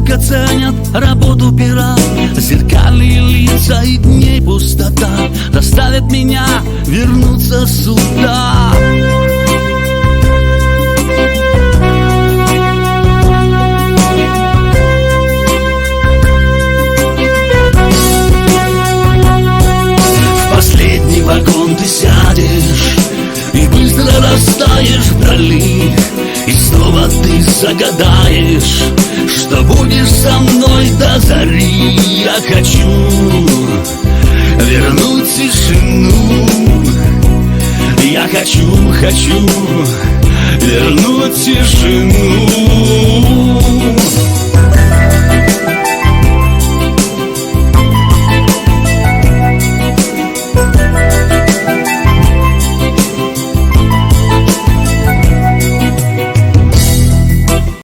только ценят работу пера. Зеркальные лица и дней пустота заставят меня вернуться сюда. В последний вагон ты сядешь и быстро растаешь вдали, и снова ты загадаешь, что будешь со мной до зари. Я хочу вернуть тишину, я хочу вернуть тишину.